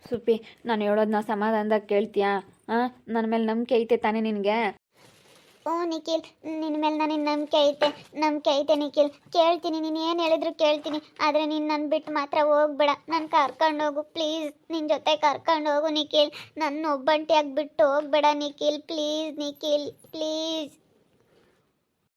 ಸುಪ್ಪಿ, ನಾನು ಹೇಳೋದನ್ನ ಸಮಾಧಾನದಾಗ ಕೇಳ್ತೀಯಾ? ನನ್ನ ಮೇಲೆ ನಂಬಿಕೆ ಐತೆ ತಾನೇ ನಿನಗೆ? ಓ ನಿಖಿಲ್, ನಿನ್ನ ಮೇಲೆ ನನಗೆ ನಂಬಿಕೆ ಐತೆ ನಿಖಿಲ್. ಕೇಳ್ತೀನಿ, ನೀನು ಏನು ಹೇಳಿದ್ರು ಕೇಳ್ತೀನಿ. ಆದರೆ ನೀನು ನನ್ನ ಬಿಟ್ಟು ಮಾತ್ರ ಹೋಗ್ಬೇಡ. ನನ್ನ ಕರ್ಕೊಂಡು ಹೋಗು ಪ್ಲೀಸ್. ನಿನ್ನ ಜೊತೆ ಕರ್ಕೊಂಡು ಹೋಗು ನಿಖಿಲ್. ನನ್ನ ಒಬ್ಬಂಟಿಯಾಗಿ ಬಿಟ್ಟು ಹೋಗ್ಬೇಡ ನಿಖಿಲ್, ಪ್ಲೀಸ್ ನಿಖಿಲ್, ಪ್ಲೀಸ್.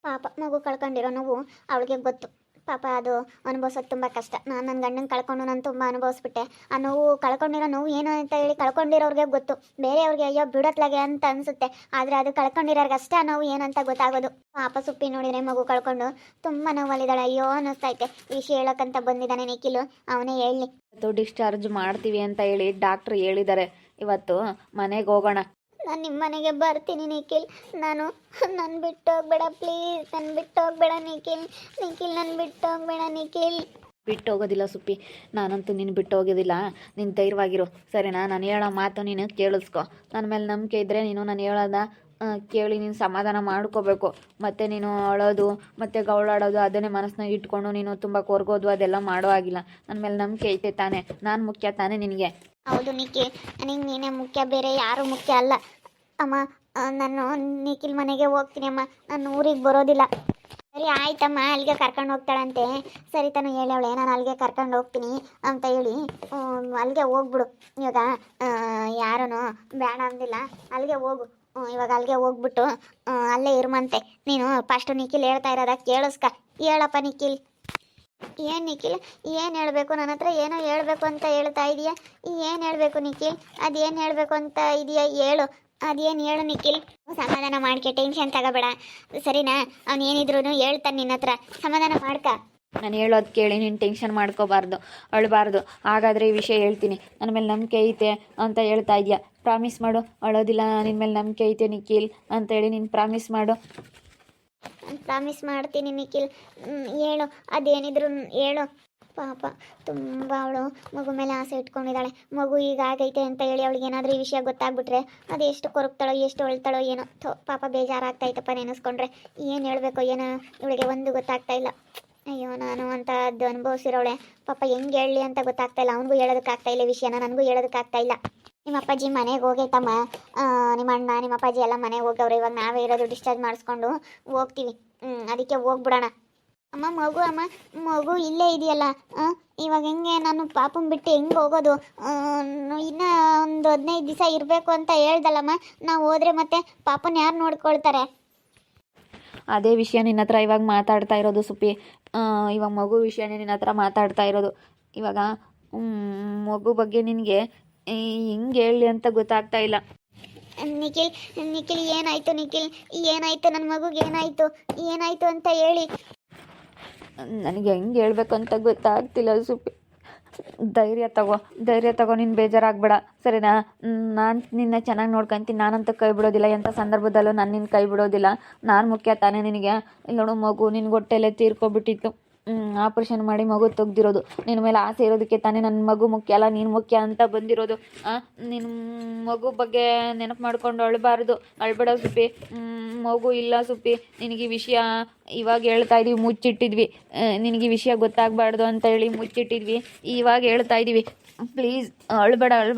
ಪಾಪ ಮಗು ಕಳ್ಕೊಂಡಿರೋ ನೋವು ಅವಳಿಗೆ ಗೊತ್ತು. ಪಾಪ ಅದು ಅನುಭವಿಸೋದು ತುಂಬ ಕಷ್ಟ. ನನ್ನ ಗಂಡನ ಕಳ್ಕೊಂಡು ನಾನು ತುಂಬ ಅನುಭವಿಸ್ಬಿಟ್ಟೆ. ಆ ನೋವು, ಕಳ್ಕೊಂಡಿರೋ ನೋವು ಏನು ಅಂತ ಹೇಳಿ ಕಳ್ಕೊಂಡಿರೋರಿಗೆ ಗೊತ್ತು. ಬೇರೆಯವ್ರಿಗೆ ಅಯ್ಯೋ ಬಿಡತ್ಲಾಗೆ ಅಂತ ಅನಿಸುತ್ತೆ. ಆದರೆ ಅದು ಕಳ್ಕೊಂಡಿರೋರ್ಗೆ ಅಷ್ಟೇ ಆ ನೋವು ಏನಂತ ಗೊತ್ತಾಗೋದು. ಪಾಪ ಸುಪ್ಪಿ ನೋಡಿದರೆ ಮಗು ಕಳ್ಕೊಂಡು ತುಂಬ ನೋವಲ್ಲಿದ್ದಾಳೆ. ಅಯ್ಯೋ ಅನ್ನಿಸ್ತೈತೆ. ವಿಷಯ ಹೇಳೋಕ್ಕಂತ ಬಂದಿದ್ದಾನೆ ನಿಖಿಲು, ಅವನೇ ಹೇಳಲಿ. ಇವತ್ತು ಡಿಸ್ಚಾರ್ಜ್ ಮಾಡ್ತೀವಿ ಅಂತ ಹೇಳಿ ಡಾಕ್ಟ್ರು ಹೇಳಿದ್ದಾರೆ. ಇವತ್ತು ಮನೆಗೆ ಹೋಗೋಣ. ನಾನು ನಿಮ್ಮ ಮನೆಗೆ ಬರ್ತೀನಿ ನಿಖಿಲ್. ನನ್ನ ಬಿಟ್ಟು ಹೋಗ್ಬೇಡ ಪ್ಲೀಸ್. ನನ್ನ ಬಿಟ್ಟು ಹೋಗ್ಬೇಡ ನಿಖಿಲ್. ನನ್ನ ಬಿಟ್ಟು ಹೋಗ್ಬೇಡ ನಿಖಿಲ್. ಬಿಟ್ಟು ಹೋಗೋದಿಲ್ಲ ಸುಪ್ಪಿ, ನಾನಂತೂ ನೀನು ಬಿಟ್ಟು ಹೋಗೋದಿಲ್ಲ. ನೀನು ಧೈರ್ಯವಾಗಿರು, ಸರಿನಾ? ನಾನು ಹೇಳೋ ಮಾತು ನೀನು ಕೇಳಿಸ್ಕೊ. ನನ್ನ ಮೇಲೆ ನಂಬಿಕೆ ಇದ್ದರೆ ನೀನು ನಾನು ಹೇಳೋದ ಕೇಳಿ ನೀನು ಸಮಾಧಾನ ಮಾಡ್ಕೋಬೇಕು. ಮತ್ತು ನೀನು ಅಳೋದು ಮತ್ತು ಗೌಳಾಡೋದು ಅದನ್ನೇ ಮನಸ್ಸಿನಾಗ ಇಟ್ಕೊಂಡು ನೀನು ತುಂಬ ಕೊರ್ಗೋದು ಅದೆಲ್ಲ ಮಾಡೋ ಆಗಿಲ್ಲ. ನನ್ನ ಮೇಲೆ ನಂಬಿಕೆ ಐತೆ ತಾನೇ? ನಾನು ಮುಖ್ಯ ತಾನೇ ನಿನಗೆ? ಹೌದು ನಿಖಿಲ್, ನನಗೆ ನೀನೇ ಮುಖ್ಯ, ಬೇರೆ ಯಾರೂ ಮುಖ್ಯ ಅಲ್ಲ. ಅಮ್ಮ, ನಾನು ನಿಖಿಲ್ ಮನೆಗೆ ಹೋಗ್ತೀನಿ ಅಮ್ಮ. ನಾನು ಊರಿಗೆ ಬರೋದಿಲ್ಲ. ಸರಿ ಆಯ್ತಮ್ಮ, ಅಲ್ಲಿಗೆ ಕರ್ಕೊಂಡು ಹೋಗ್ತಾಳಂತೆ. ಸರಿ ತಾನು ಹೇಳವಳೆ, ನಾನು ಅಲ್ಲಿಗೆ ಕರ್ಕೊಂಡು ಹೋಗ್ತೀನಿ ಅಂತ ಹೇಳಿ ಅಲ್ಲಿಗೆ ಹೋಗ್ಬಿಡು. ಇವಾಗ ಯಾರೂ ಬೇಡ ಅಂದಿಲ್ಲ, ಅಲ್ಲಿಗೆ ಹೋಗು. ಇವಾಗ ಅಲ್ಲಿಗೆ ಹೋಗ್ಬಿಟ್ಟು ಅಲ್ಲೇ ಇರುಮಂತೆ ನೀನು. ಫಸ್ಟು ನಿಖಿಲ್ ಹೇಳ್ತಾ ಇರೋದ ಕೇಳಿಸ್ಕ. ಹೇಳಪ್ಪ ನಿಖಿಲ್. ಏನು ನಿಖಿಲ್, ಏನು ಹೇಳಬೇಕು? ನನ್ನ ಹತ್ರ ಏನೋ ಹೇಳಬೇಕು ಅಂತ ಹೇಳ್ತಾ ಇದೆಯಾ? ಏನು ಹೇಳಬೇಕು ನಿಖಿಲ್? ಅದೇನು ಹೇಳಬೇಕು ಅಂತ ಇದೆಯಾ ಹೇಳು. ಅದೇನು ಹೇಳು ನಿಖಿಲ್. ಸಮಾಧಾನ ಮಾಡ್ಕೆ, ಟೆನ್ಷನ್ ತಗೋಬೇಡ, ಸರಿನಾ? ಅವ್ನು ಏನಿದ್ರು ಹೇಳ್ತಾನೆ ನಿನ್ನ ಹತ್ರ. ಸಮಾಧಾನ ಮಾಡ್ಕ. ನಾನು ಹೇಳೋದು ಕೇಳಿ ನೀನು ಟೆನ್ಷನ್ ಮಾಡ್ಕೋಬಾರ್ದು, ಅಳಬಾರ್ದು. ಹಾಗಾದರೆ ಈ ವಿಷಯ ಹೇಳ್ತೀನಿ. ನನ್ನ ಮೇಲೆ ನಂಬಿಕೆ ಐತೆ ಅಂತ ಹೇಳ್ತಾ ಇದೆಯಾ? ಪ್ರಾಮಿಸ್ ಮಾಡು, ಅಳೋದಿಲ್ಲ, ನಿನ್ನ ಮೇಲೆ ನಂಬಿಕೆ ಐತೆ ನಿಖಿಲ್ ಅಂತೇಳಿ ನೀನು ಪ್ರಾಮಿಸ್ ಮಾಡು. ನಾನು ಪ್ರಾಮಿಸ್ ಮಾಡ್ತೀನಿ ನಿಖಿಲ್. ಹೇಳು, ಅದೇನಿದ್ರು ಹೇಳು. ಪಾಪ ತುಂಬ ಅವಳು ಮಗು ಮೇಲೆ ಆಸೆ ಇಟ್ಕೊಂಡಿದ್ದಾಳೆ. ಮಗು ಈಗ ಆಗೈತೆ ಅಂತ ಹೇಳಿ ಅವಳಿಗೆ ಏನಾದರೂ ಈ ವಿಷಯ ಗೊತ್ತಾಗ್ಬಿಟ್ರೆ ಅದು ಎಷ್ಟು ಕೊರಗ್ತಾಳೋ, ಎಷ್ಟು ಅಳ್ತಾಳೋ ಏನೋ. ಪಾಪ ಬೇಜಾರಾಗ್ತಾಯ್ತಪ್ಪ ನೆನೆಸ್ಕೊಂಡ್ರೆ. ಏನು ಹೇಳಬೇಕು ಏನೋ ಇವಳಿಗೆ ಒಂದು ಗೊತ್ತಾಗ್ತಾ ಇಲ್ಲ. ಅಯ್ಯೋ, ನಾನು ಅಂತ ಅದು ಅನುಭವಿಸಿರೋಳೆ. ಪಾಪ ಹೆಂಗೆ ಹೇಳಲಿ ಅಂತ ಗೊತ್ತಾಗ್ತಾ ಇಲ್ಲ. ಅವನಿಗೂ ಹೇಳೋದಕ್ಕಾಗ್ತಾ ಇಲ್ಲ ವಿಷಯನ, ನನಗೂ ಹೇಳೋದಕ್ಕಾಗ್ತಾ ಇಲ್ಲ. ನಿಮ್ಮ ಅಪ್ಪಾಜಿ ಮನೆಗೆ ಹೋಗೈತಮ್ಮ. ನಿಮ್ಮ ಅಣ್ಣ ನಿಮ್ಮ ಅಪ್ಪಾಜಿ ಎಲ್ಲ ಮನೆಗೆ ಹೋಗವ್ರೆ. ಇವಾಗ ನಾವೇ ಇರೋದು, ಡಿಸ್ಚಾರ್ಜ್ ಮಾಡಿಸ್ಕೊಂಡು ಹೋಗ್ತೀವಿ. ಅದಕ್ಕೆ ಹೋಗ್ಬಿಡೋಣ. ಅಮ್ಮ ಮಗು ಇಲ್ಲೇ ಇದೆಯಲ್ಲ. ಇವಾಗ ಹೆಂಗೆ ನಾನು ಪಾಪನ್ ಬಿಟ್ಟು ಹೆಂಗೆ ಹೋಗೋದು? ಇನ್ನೂ ಒಂದು 15 ದಿವಸ ಇರಬೇಕು ಅಂತ ಹೇಳ್ದಲ್ಲಮ್ಮ. ನಾವು ಹೋದರೆ ಮತ್ತೆ ಪಾಪನ ಯಾರು ನೋಡ್ಕೊಳ್ತಾರೆ? ಅದೇ ವಿಷಯ ನಿನ್ನ ಹತ್ರ ಇವಾಗ ಮಾತಾಡ್ತಾ ಇರೋದು ಸುಪ್ಪಿ. ಇವಾಗ ಮಗು ವಿಷಯನೇ ನಿನ್ನ ಹತ್ರ ಮಾತಾಡ್ತಾ ಇರೋದು. ಇವಾಗ ಮಗು ಬಗ್ಗೆ ನಿನಗೆ ಹೆಂಗೆ ಹೇಳಿ ಅಂತ ಗೊತ್ತಾಗ್ತಾ ಇಲ್ಲ. ನಿಖಿಲ್ ಏನಾಯ್ತು? ನಿಖಿಲ್ ಏನಾಯ್ತು? ನನ್ನ ಮಗುಗೆ ಏನಾಯ್ತು ಅಂತ ಹೇಳಿ. ನನಗೆ ಹೆಂಗೆ ಹೇಳ್ಬೇಕು ಅಂತ ಗೊತ್ತಾಗ್ತಿಲ್ಲ ಸುಪ್ಪಿ. ಧೈರ್ಯ ತಗೋ, ನೀನು ಬೇಜಾರಾಗಬೇಡ, ಸರಿನಾ? ನಾನು ನಿನ್ನ ಚೆನ್ನಾಗಿ ನೋಡ್ಕೊತೀನಿ. ನಾನಂತೂ ಕೈ ಬಿಡೋದಿಲ್ಲ. ಎಂಥ ಸಂದರ್ಭದಲ್ಲೂ ನಾನು ನಿನ್ನ ಕೈ ಬಿಡೋದಿಲ್ಲ. ನಾನು ಮುಖ್ಯ ತಾನೇ ನಿನಗೆ? ಇಲ್ಲಿ ನೋಡು, ಮಗು ನಿನ್ನ ಹೊಟ್ಟೆಲ್ಲೇ ತೀರ್ಕೊಬಿಟ್ಟಿತ್ತು. ಆಪ್ರೇಷನ್ ಮಾಡಿ ಮಗು ತೆಗ್ದಿರೋದು. ನಿನ್ನ ಮೇಲೆ ಆಸೆ ಇರೋದಕ್ಕೆ ತಾನೇ ನನ್ನ ಮಗು ಮುಖ್ಯ ಅಲ್ಲ, ನೀನು ಮುಖ್ಯ ಅಂತ ಬಂದಿರೋದು. ನಿನ್ನ ಮಗು ಬಗ್ಗೆ ನೆನಪು ಮಾಡ್ಕೊಂಡು ಅಳ್ಬೇಡ ಸುಪ್ಪಿ. ಮಗು ಇಲ್ಲ ಸುಪ್ಪಿ. ನಿನಗೆ ಈ ವಿಷಯ ಇವಾಗ ಹೇಳ್ತಾ ಇದ್ದೀವಿ, ಮುಚ್ಚಿಟ್ಟಿದ್ವಿ. ನಿನಗೆ ಈ ವಿಷಯ ಗೊತ್ತಾಗಬಾರ್ದು ಅಂತ ಹೇಳಿ ಮುಚ್ಚಿಟ್ಟಿದ್ವಿ. ಇವಾಗ ಹೇಳ್ತಾ ಇದ್ದೀವಿ. ಪ್ಲೀಸ್ ಅಳ್ಬೇಡ,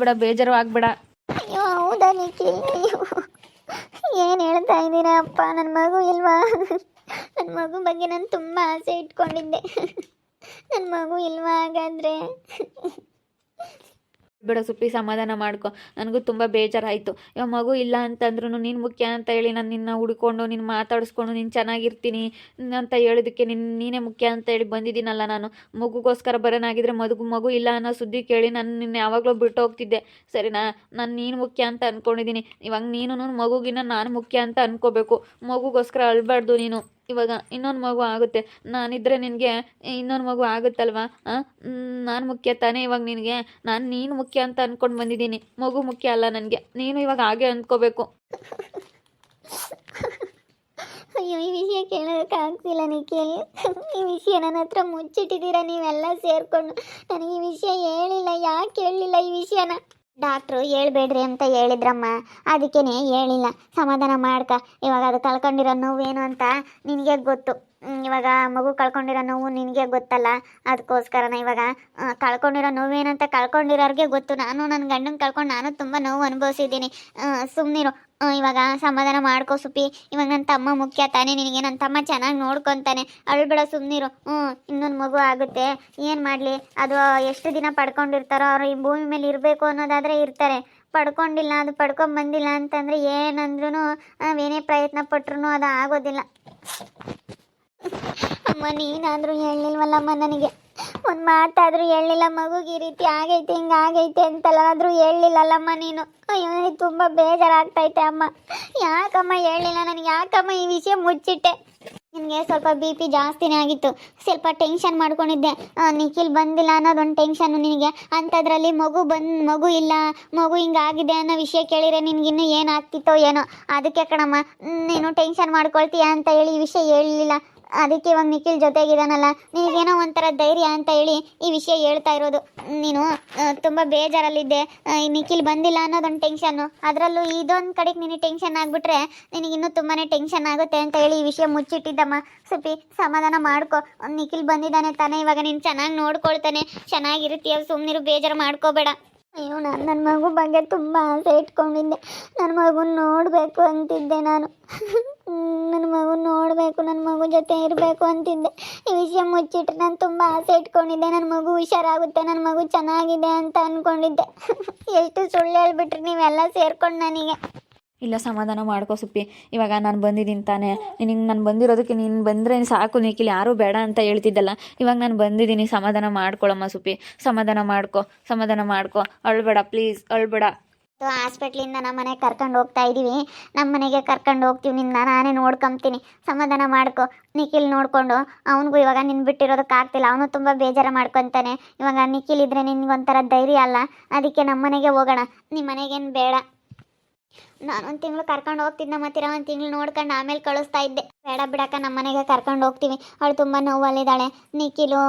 ಬೇಜಾರು ಆಗಬೇಡ. ಅಯ್ಯೋ ಹೌದಾ ನಿಖಿಲ್? ಏನು ಹೇಳ್ತಾ ಇದ್ದೀರಾ ಅಪ್ಪ? ನನ್ನ ಮಗು ಇಲ್ವಾ? ನನ್ನ ಮಗು ಬಗ್ಗೆ ನಾನು ತುಂಬ ಆಸೆ ಇಟ್ಕೊಂಡಿದ್ದೆ. ನನ್ನ ಮಗು ಇಲ್ವಾ ಹಾಗಾದರೆ? ಬಿಡ ಸುಪ್ಪಿ, ಸಮಾಧಾನ ಮಾಡ್ಕೊ. ನನಗೂ ತುಂಬ ಬೇಜಾರಾಯಿತು. ಇವಾಗ ಮಗು ಇಲ್ಲ ಅಂತಂದ್ರೂ ನೀನು ಮುಖ್ಯ ಅಂತ ಹೇಳಿ ನಾನು ನಿನ್ನ ಹುಡ್ಕೊಂಡು ನಿನ್ನ ಮಾತಾಡಿಸ್ಕೊಂಡು ನೀನು ಚೆನ್ನಾಗಿರ್ತೀನಿ ಅಂತ ಹೇಳಿದ್ದಕ್ಕೆ ನೀನೇ ಮುಖ್ಯ ಅಂತ ಹೇಳಿ ಬಂದಿದ್ದೀನಲ್ಲ ನಾನು. ಮಗುಗೋಸ್ಕರ ಬರೋನಾಗಿದ್ರೆ ಮಗು ಇಲ್ಲ ಅನ್ನೋ ಸುದ್ದಿ ಕೇಳಿ ನಾನು ನಿನ್ನ ಯಾವಾಗಲೂ ಬಿಟ್ಟು ಹೋಗ್ತಿದ್ದೆ, ಸರಿನಾ? ನಾನು ನೀನು ಮುಖ್ಯ ಅಂತ ಅಂದ್ಕೊಂಡಿದ್ದೀನಿ. ಇವಾಗ ನೀನು ಮಗುಗಿನ್ನ ನಾನು ಮುಖ್ಯ ಅಂತ ಅಂದ್ಕೋಬೇಕು. ಮಗುಗೋಸ್ಕರ ಅಳ್ಬಾರ್ದು ನೀನು. ಇವಾಗ ಇನ್ನೊಂದು ಮಗು ಆಗುತ್ತೆ, ನಾನಿದ್ರೆ ನಿನಗೆ ಇನ್ನೊಂದು ಮಗು ಆಗುತ್ತಲ್ವಾ? ನಾನು ಮುಖ್ಯ ತಾನೇ ಇವಾಗ ನಿನಗೆ? ನೀನು ಮುಖ್ಯ ಅಂತ ಅಂದ್ಕೊಂಡು ಬಂದಿದ್ದೀನಿ. ಮಗು ಮುಖ್ಯ ಅಲ್ಲ ನನಗೆ. ನೀನು ಇವಾಗ ಹಾಗೆ ಅಂದ್ಕೋಬೇಕು. ಅಯ್ಯೋ, ಈ ವಿಷಯ ಕೇಳೋದಕ್ಕಾಗ್ತಿಲ್ಲ ನಿಖಿಲ್. ಈ ವಿಷಯ ನನ್ನ ಹತ್ರ ಮುಚ್ಚಿಟ್ಟಿದ್ದೀರಾ ನೀವೆಲ್ಲ ಸೇರಿಕೊಂಡು. ನನಗೆ ಈ ವಿಷಯ ಹೇಳಿಲ್ಲ. ಯಾಕೆ ಹೇಳಲಿಲ್ಲ ಈ ವಿಷಯನ? ಡಾಕ್ಟ್ರು ಹೇಳ್ಬೇಡ್ರಿ ಅಂತ ಹೇಳಿದ್ರಮ್ಮ, ಅದಕ್ಕೇ ಹೇಳಿಲ್ಲ. ಸಮಾಧಾನ ಮಾಡ್ಕ. ಇವಾಗ ಅದು ಕಳ್ಕೊಂಡಿರೋ ನೋವೇನು ಅಂತ ನಿನಗೆ ಗೊತ್ತು. ಇವಾಗ ಮಗು ಕಳ್ಕೊಂಡಿರೋ ನೋವು ನಿನಗೆ ಗೊತ್ತಲ್ಲ, ಅದಕ್ಕೋಸ್ಕರನ ಇವಾಗ ಕಳ್ಕೊಂಡಿರೋ ನೋವೇನಂತ ಕಳ್ಕೊಂಡಿರೋರಿಗೆ ಗೊತ್ತು. ನಾನು ನನ್ನ ಗಂಡನ ಕಳ್ಕೊಂಡು ನಾನು ತುಂಬ ನೋವು ಅನುಭವಿಸಿದ್ದೀನಿ. ಸುಮ್ಮನಿರು, ಇವಾಗ ಸಮಾಧಾನ ಮಾಡ್ಕೋ ಸುಪ್ಪಿ. ಇವಾಗ ನನ್ನ ತಮ್ಮ ಮುಖ್ಯ ತಾನೇ ನಿನಗೆ, ನನ್ನ ತಮ್ಮ ಚೆನ್ನಾಗಿ ನೋಡ್ಕೊತಾನೆ, ಅಳ್ಬೇಡ, ಸುಮ್ಮನಿರು. ಇನ್ನೊಂದು ಮಗು ಆಗುತ್ತೆ, ಏನು ಮಾಡಲಿ, ಅದು ಎಷ್ಟು ದಿನ ಪಡ್ಕೊಂಡಿರ್ತಾರೋ ಅವರು ಈ ಭೂಮಿ ಮೇಲೆ ಇರಬೇಕು ಅನ್ನೋದಾದರೆ ಇರ್ತಾರೆ. ಪಡ್ಕೊಂಡಿಲ್ಲ, ಅದು ಪಡ್ಕೊಂಬಂದಿಲ್ಲ ಅಂತಂದರೆ ಏನಂದ್ರೂ ನಾವೇನೇ ಪ್ರಯತ್ನ ಪಟ್ರು ಅದು ಆಗೋದಿಲ್ಲ. ಅಮ್ಮ ನೀನಾದರೂ ಹೇಳಲಿಲ್ವಲ್ಲಮ್ಮ ನನಗೆ, ಒಂದು ಮಾತಾದರೂ ಹೇಳಲಿಲ್ಲ. ಮಗುಗೆ ಈ ರೀತಿ ಆಗೈತೆ ಹಿಂಗೆ ಆಗೈತೆ ಅಂತೆಲ್ಲಾದರೂ ಹೇಳಲಿಲ್ಲಲ್ಲಮ್ಮ ನೀನು. ಅಯ್ಯೋ ನನಗೆ ತುಂಬ ಬೇಜಾರಾಗ್ತೈತೆ ಅಮ್ಮ. ಯಾಕಮ್ಮ ಹೇಳಲಿಲ್ಲ ನನಗೆ? ಯಾಕಮ್ಮ ಈ ವಿಷಯ ಮುಚ್ಚಿಟ್ಟೆ? ನಿನಗೆ ಸ್ವಲ್ಪ BP ಜಾಸ್ತಿನೇ ಆಗಿತ್ತು, ಸ್ವಲ್ಪ ಟೆನ್ಷನ್ ಮಾಡ್ಕೊಂಡಿದ್ದೆ. ನಿಖಿಲ್ ಬಂದಿಲ್ಲ ಅನ್ನೋದೊಂದು ಟೆನ್ಷನ್ನು ನಿನಗೆ. ಅಂಥದ್ರಲ್ಲಿ ಮಗು ಇಲ್ಲ, ಮಗು ಹಿಂಗಾಗಿದೆ ಅನ್ನೋ ವಿಷಯ ಕೇಳಿದರೆ ನಿನಗಿನ್ನೂ ಏನಾಗ್ತಿತ್ತೋ ಏನೋ. ಅದಕ್ಕೆ ಕಣಮ್ಮ ನೀನು ಟೆನ್ಷನ್ ಮಾಡ್ಕೊಳ್ತೀಯ ಅಂತ ಹೇಳಿ ಈ ವಿಷಯ ಹೇಳಲಿಲ್ಲ. ಅದಕ್ಕೆ ಇವಾಗ ನಿಖಿಲ್ ಜೊತೆಗಿದಾನಲ್ಲ, ನಿನಗೇನೋ ಒಂಥರ ಧೈರ್ಯ ಅಂತ ಹೇಳಿ ಈ ವಿಷಯ ಹೇಳ್ತಾ ಇರೋದು. ನೀನು ತುಂಬ ಬೇಜಾರಲ್ಲಿದ್ದೆ, ನಿಖಿಲ್ ಬಂದಿಲ್ಲ ಅನ್ನೋದೊಂದು ಟೆನ್ಷನ್ನು. ಅದರಲ್ಲೂ ಇದೊಂದು ಕಡೆಗೆ ನಿನಗೆ ಟೆನ್ಷನ್ ಆಗಿಬಿಟ್ರೆ ನಿನಗಿನ್ನೂ ತುಂಬಾ ಟೆನ್ಷನ್ ಆಗುತ್ತೆ ಅಂತ ಹೇಳಿ ಈ ವಿಷಯ ಮುಚ್ಚಿಟ್ಟಿದ್ದಮ್ಮ. ಸುಪ್ಪಿ ಸಮಾಧಾನ ಮಾಡ್ಕೊ, ನಿಖಿಲ್ ಬಂದಿದ್ದಾನೆ ತಾನೇ, ಇವಾಗ ನೀನು ಚೆನ್ನಾಗಿ ನೋಡ್ಕೊಳ್ತಾನೆ, ಚೆನ್ನಾಗಿರ್ತೀಯ, ಸುಮ್ಮನಿರು, ಬೇಜಾರು ಮಾಡ್ಕೋಬೇಡ. ಅಯ್ಯೋ ನಾನು ನನ್ನ ಮಗು ಬಗ್ಗೆ ತುಂಬ ಆಸೆ ಇಟ್ಕೊಂಡಿದ್ದೆ. ನನ್ನ ಮಗು ನೋಡಬೇಕು ಅಂತಿದ್ದೆ ನಾನು. ನನ್ನ ಮಗು ನೋಡಬೇಕು, ನನ್ನ ಮಗು ಜೊತೆ ಇರಬೇಕು ಅಂತಿದ್ದೆ. ಈ ವಿಷಯ ಮುಚ್ಚಿಟ್ರೆ ನಾನು ತುಂಬ ಆಸೆ ಇಟ್ಕೊಂಡಿದ್ದೆ. ನನ್ನ ಮಗು ಹುಷಾರಾಗುತ್ತೆ, ನನ್ನ ಮಗು ಚೆನ್ನಾಗಿದೆ ಅಂತ ಅಂದ್ಕೊಂಡಿದ್ದೆ. ಎಷ್ಟು ಸುಳ್ಳು ಹೇಳ್ಬಿಟ್ರಿ ನೀವೆಲ್ಲ ಸೇರ್ಕೊಂಡು ನನಗೆ. ಇಲ್ಲ, ಸಮಾಧಾನ ಮಾಡ್ಕೋ ಸುಪ್ಪಿ. ಇವಾಗ ನಾನು ಬಂದಿದ್ದೀನಿ ತಾನೇ, ನಿನಗೆ ನಾನು ಬಂದಿರೋದಕ್ಕೆ ನೀನು ಬಂದರೆ ಸಾಕು ನಿಖಿಲ್, ಯಾರೂ ಬೇಡ ಅಂತ ಹೇಳ್ತಿದ್ದಲ್ಲ. ಇವಾಗ ನಾನು ಬಂದಿದ್ದೀನಿ, ಸಮಾಧಾನ ಮಾಡ್ಕೊಳಮ್ಮ ಸುಪ್ಪಿ, ಸಮಾಧಾನ ಮಾಡ್ಕೊ. ಅಳ್ಬೇಡ ಪ್ಲೀಸ್, ಅಳ್ಬೇಡ. ಹಾಸ್ಪಿಟ್ಲಿಂದ ನಮ್ಮ ಮನೆಗೆ ಕರ್ಕೊಂಡು ಹೋಗ್ತಾ ಇದ್ದೀವಿ, ನಮ್ಮ ಮನೆಗೆ ಕರ್ಕೊಂಡು ಹೋಗ್ತೀವಿ, ನಾನೇ ನೋಡ್ಕೊಂತೀನಿ. ಸಮಾಧಾನ ಮಾಡ್ಕೊ. ನಿಖಿಲ್ ನೋಡಿಕೊಂಡು ಅವನಿಗೂ ಇವಾಗ ನಿನ್ನ ಬಿಟ್ಟಿರೋದಕ್ಕಾಗ್ತಿಲ್ಲ, ಅವನು ತುಂಬ ಬೇಜಾರು ಮಾಡ್ಕೊತಾನೆ. ಇವಾಗ ನಿಖಿಲ್ ಇದ್ದರೆ ನಿನಗೊಂಥರ ಧೈರ್ಯ ಅಲ್ಲ, ಅದಕ್ಕೆ ನಮ್ಮ ಮನೆಗೆ ಹೋಗೋಣ, ನಿಮ್ಮ ಮನೆಗೇನು ಬೇಡ. ನಾನೊಂದು ತಿಂಗಳು ಕರ್ಕೊಂಡು ಹೋಗ್ತಿದ್ದೆ, ಮತ್ತಿರ ಒಂದು ತಿಂಗಳು ನೋಡ್ಕೊಂಡು ಆಮೇಲೆ ಕಳಿಸ್ತಾ ಇದ್ದೆ. ಬೇಡ ಬಿಡಕ್ಕ, ನಮ್ಮ ಮನೆಗೆ ಕರ್ಕೊಂಡು ಹೋಗ್ತೀವಿ. ಅವಳು ತುಂಬ ನೋವಲ್ಲಿದ್ದಾಳೆ. ನಿಖಿಲು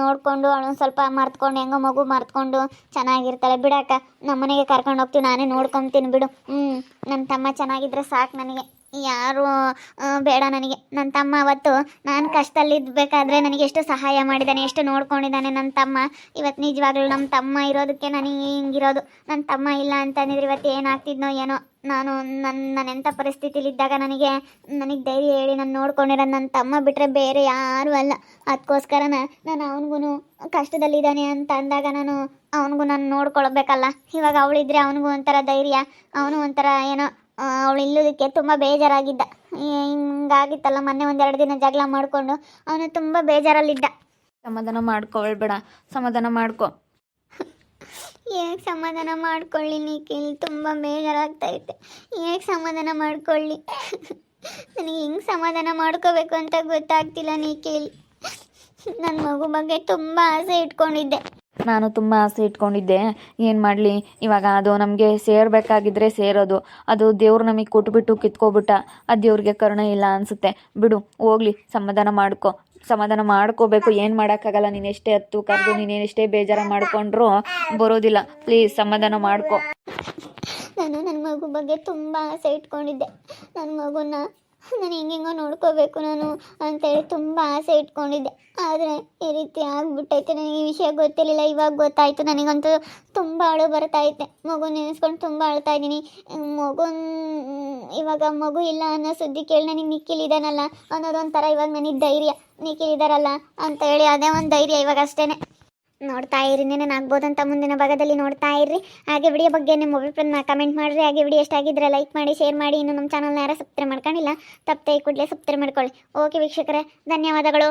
ನೋಡಿಕೊಂಡು ಅವಳು ಸ್ವಲ್ಪ ಮರ್ತ್ಕೊಂಡು, ಹೆಂಗೋ ಮಗು ಮರ್ತ್ಕೊಂಡು ಚೆನ್ನಾಗಿರ್ತಾಳೆ. ಬಿಡಕ್ಕ, ನಮ್ಮ ಮನೆಗೆ ಕರ್ಕೊಂಡು ಹೋಗ್ತೀವಿ, ನಾನೇ ನೋಡ್ಕೊತೀನಿ ಬಿಡು. ನನ್ನ ತಮ್ಮ ಚೆನ್ನಾಗಿದ್ರೆ ಸಾಕು ನನಗೆ, ಯಾರು ಬೇಡ ನನಗೆ. ನನ್ನ ತಮ್ಮ ಅವತ್ತು ನಾನು ಕಷ್ಟದಲ್ಲಿದ್ದಬೇಕಾದ್ರೆ ನನಗೆ ಎಷ್ಟು ಸಹಾಯ ಮಾಡಿದ್ದಾನೆ, ಎಷ್ಟು ನೋಡ್ಕೊಂಡಿದ್ದಾನೆ ನನ್ನ ತಮ್ಮ. ಇವತ್ತು ನಿಜವಾಗ್ಲೂ ನಮ್ಮ ತಮ್ಮ ಇರೋದಕ್ಕೆ ನನಗೆ ಹಿಂಗಿರೋದು. ನನ್ನ ತಮ್ಮ ಇಲ್ಲ ಅಂತಂದಿದ್ರೆ ಇವತ್ತು ಏನಾಗ್ತಿದ್ನೋ ಏನೋ. ನಾನು ಎಂಥ ಪರಿಸ್ಥಿತಿಲಿದ್ದಾಗ ನನಗೆ ಧೈರ್ಯ ಹೇಳಿ ನಾನು ನೋಡ್ಕೊಂಡಿರೋ ನನ್ನ ತಮ್ಮ ಬಿಟ್ಟರೆ ಬೇರೆ ಯಾರೂ ಅಲ್ಲ. ಅದಕ್ಕೋಸ್ಕರ ನಾನು ಅವನಿಗೂ ಕಷ್ಟದಲ್ಲಿದ್ದಾನೆ ಅಂತ ಅಂದಾಗ ಅವನಿಗೂ ನಾನು ನೋಡ್ಕೊಳ್ಬೇಕಲ್ಲ. ಇವಾಗ ಅವಳಿದ್ರೆ ಅವನಿಗೂ ಒಂಥರ ಧೈರ್ಯ, ಅವನು ಒಂಥರ ಏನೋ. ಅವಳು ಇಲ್ಲೋದಕ್ಕೆ ತುಂಬ ಬೇಜಾರಾಗಿದ್ದ. ಹಿಂಗಾಗಿತ್ತಲ್ಲ, ಮೊನ್ನೆ 1-2 ದಿನ ಜಗಳ ಮಾಡಿಕೊಂಡು ಅವನು ತುಂಬ ಬೇಜಾರಲ್ಲಿದ್ದ. ಸಮಾಧಾನ ಮಾಡ್ಕೊಳ್ಬೇಡ, ಸಮಾಧಾನ ಮಾಡ್ಕೊ. ಹೇಗೆ ಸಮಾಧಾನ ಮಾಡ್ಕೊಳ್ಳಿ ನಿಖಿಲ್? ತುಂಬ ಬೇಜಾರಾಗ್ತೈತೆ. ಹೇಗೆ ಸಮಾಧಾನ ಮಾಡ್ಕೊಳ್ಳಿ? ನನಗೆ ಹೆಂಗೆ ಸಮಾಧಾನ ಮಾಡ್ಕೋಬೇಕು ಅಂತ ಗೊತ್ತಾಗ್ತಿಲ್ಲ ನಿಖಿಲ್. ನನ್ನ ಮಗು ಬಗ್ಗೆ ತುಂಬ ಆಸೆ ಇಟ್ಕೊಂಡಿದ್ದೆ. ನಾನು ತುಂಬ ಆಸೆ ಇಟ್ಕೊಂಡಿದ್ದೆ, ಏನು ಮಾಡಲಿ. ಇವಾಗ ಅದು ನಮಗೆ ಸೇರಬೇಕಾಗಿದ್ದರೆ ಸೇರೋದು, ಅದು ದೇವ್ರು ನಮಗೆ ಕೊಟ್ಬಿಟ್ಟು ಕಿತ್ಕೊಬಿಟ್ಟ. ಅದು ದೇವ್ರಿಗೆ ಕರುಣೆ ಇಲ್ಲ ಅನಿಸುತ್ತೆ. ಬಿಡು, ಹೋಗ್ಲಿ, ಸಮಾಧಾನ ಮಾಡ್ಕೋಬೇಕು. ಏನು ಮಾಡೋಕ್ಕಾಗಲ್ಲ. ನೀನು ಎಷ್ಟೇ ಹತ್ತು ಕರೆದು, ನೀನೇನೆಷ್ಟೇ ಬೇಜಾರು ಮಾಡ್ಕೊಂಡ್ರೂ ಬರೋದಿಲ್ಲ. ಪ್ಲೀಸ್ ಸಮಾಧಾನ ಮಾಡ್ಕೊ. ನಾನು ನನ್ನ ಮಗು ಬಗ್ಗೆ ತುಂಬ ಆಸೆ ಇಟ್ಕೊಂಡಿದ್ದೆ. ನನ್ನ ಮಗುನ ನಾನು ಹೆಂಗೆಂಗೋ ನೋಡ್ಕೋಬೇಕು ನಾನು ಅಂತೇಳಿ ತುಂಬ ಆಸೆ ಇಟ್ಕೊಂಡಿದ್ದೆ. ಆದರೆ ಈ ರೀತಿ ಆಗ್ಬಿಟ್ಟೈತೆ. ನನಗೆ ಈ ವಿಷಯ ಗೊತ್ತಿರಲಿಲ್ಲ, ಇವಾಗ ಗೊತ್ತಾಯಿತು. ನನಗಂತೂ ತುಂಬ ಅಳು ಬರ್ತಾಯಿತ್ತೆ. ಮಗು ನೆನೆಸ್ಕೊಂಡು ತುಂಬ ಅಳ್ತಾ ಇದ್ದೀನಿ. ಇವಾಗ ಮಗು ಇಲ್ಲ ಅನ್ನೋ ಸುದ್ದಿ ಕೇಳಿ ನನಗೆ ನಿಖಿಲ್ ಇದ್ದಾನಲ್ಲ ಅನ್ನೋದೊಂಥರ ಇವಾಗ ನನಗೆ ಧೈರ್ಯ. ನಿಖಿಲ್ ಇದ್ದಾರಲ್ಲ ಅಂತ ಹೇಳಿ ಅದೇ ಒಂದು ಧೈರ್ಯ ಇವಾಗ ಅಷ್ಟೇ. ನೋಡ್ತಾ ಇರಿ, ಆಗ್ಬೋದಂತ ಮುಂದಿನ ಭಾಗದಲ್ಲಿ ನೋಡ್ತಾ ಇರ್ರಿ. ಹಾಗೆ ವಿಡಿಯೋ ಬಗ್ಗೆ ನಿಮ್ಮ ಅಭಿಪ್ರಾಯನ ಕಮೆಂಟ್ ಮಾಡಿರಿ. ಹಾಗೆ ವಿಡಿಯೋ ಎಷ್ಟಾಗಿದ್ದರೆ ಲೈಕ್ ಮಾಡಿ, ಶೇರ್ ಮಾಡಿ. ಇನ್ನು ನಮ್ಮ ಚಾನಲ್ನ ಯಾರು ಸಬ್ಸ್ಕ್ರೈಬ್ ಮಾಡ್ಕೊಂಡಿಲ್ಲ, ತಪ್ಪದೆ ಕೂಡಲೇ ಸಬ್ಸ್ಕ್ರೈಬ್ ಮಾಡ್ಕೊಳ್ಳಿ. ಓಕೆ ವೀಕ್ಷಕರೇ, ಧನ್ಯವಾದಗಳು.